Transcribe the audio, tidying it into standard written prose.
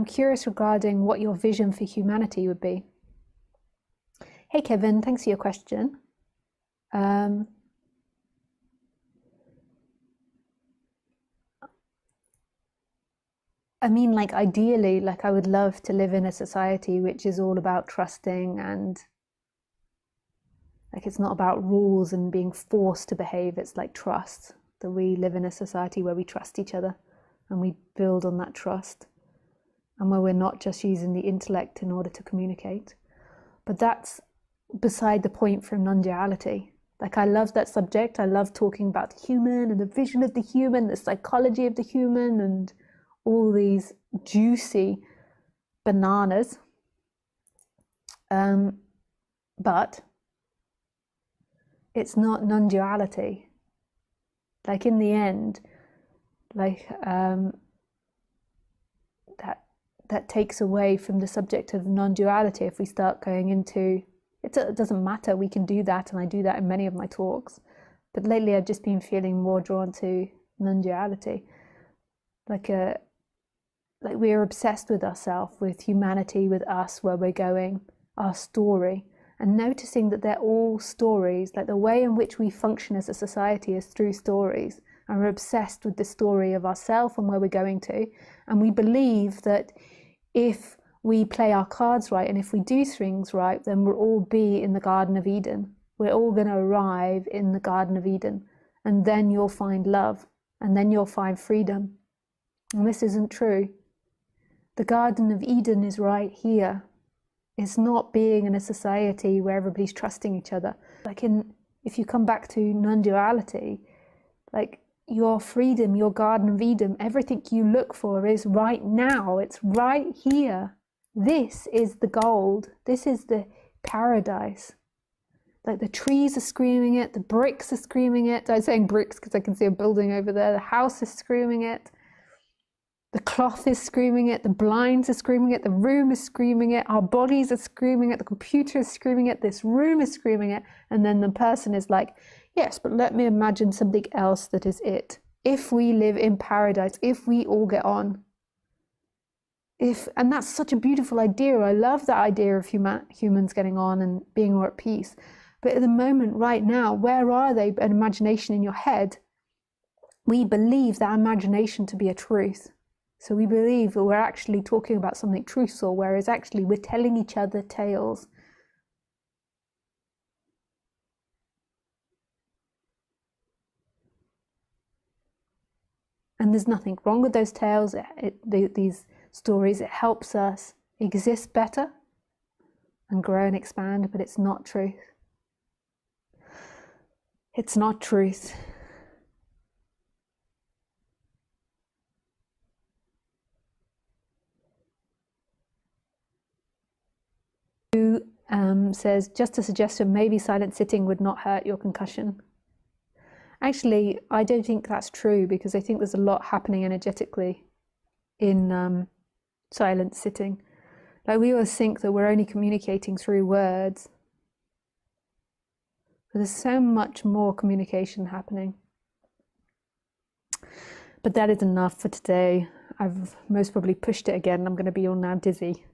curious regarding what your vision for humanity would be. Hey Kevin, thanks for your question. I mean, like, ideally, like, I would love to live in a society which is all about trusting, and like, it's not about rules and being forced to behave. It's like trust, that we live in a society where we trust each other and we build on that trust, and where we're not just using the intellect in order to communicate. But that's beside the point from non-duality. Like, I love that subject. I love talking about the human and the vision of the human, the psychology of the human, and all these juicy bananas. But it's not non-duality. Like, in the end, like, that takes away from the subject of non-duality. If we start going into it, doesn't matter, we can do that, and I do that in many of my talks. But lately I've just been feeling more drawn to non-duality. Like we're obsessed with ourselves, with humanity, with us, where we're going, our story, and noticing that they're all stories. Like, the way in which we function as a society is through stories, and we're obsessed with the story of ourselves and where we're going to. And we believe that if we play our cards right and if we do things right, then we'll all be in the Garden of Eden. We're all going to arrive in the Garden of Eden, and then you'll find love, and then you'll find freedom. And this isn't true. The Garden of Eden is right here. It's not being in a society where everybody's trusting each other. Like, if you come back to non-duality, like, your freedom, your Garden of Eden, everything you look for is right now. It's right here. This is the gold. This is the paradise. Like, the trees are screaming it, the bricks are screaming it. I'm saying bricks because I can see a building over there. The house is screaming it. The cloth is screaming it, the blinds are screaming it, the room is screaming it, our bodies are screaming it, the computer is screaming it, this room is screaming it. And then the person is like, yes, but let me imagine something else that is it. If we live in paradise, if we all get on. And that's such a beautiful idea. I love that idea of humans getting on and being more at peace. But at the moment, right now, where are they? An imagination in your head. We believe that imagination to be a truth. So we believe that we're actually talking about something truthful, whereas actually we're telling each other tales. And there's nothing wrong with those tales, these stories. It helps us exist better and grow and expand, but it's not truth. It's not truth. Who says, just a suggestion, maybe silent sitting would not hurt your concussion. Actually, I don't think that's true, because I think there's a lot happening energetically in silent sitting. Like, we always think that we're only communicating through words, but there's so much more communication happening. But that is enough for today. I've most probably pushed it again. I'm going to be all now dizzy.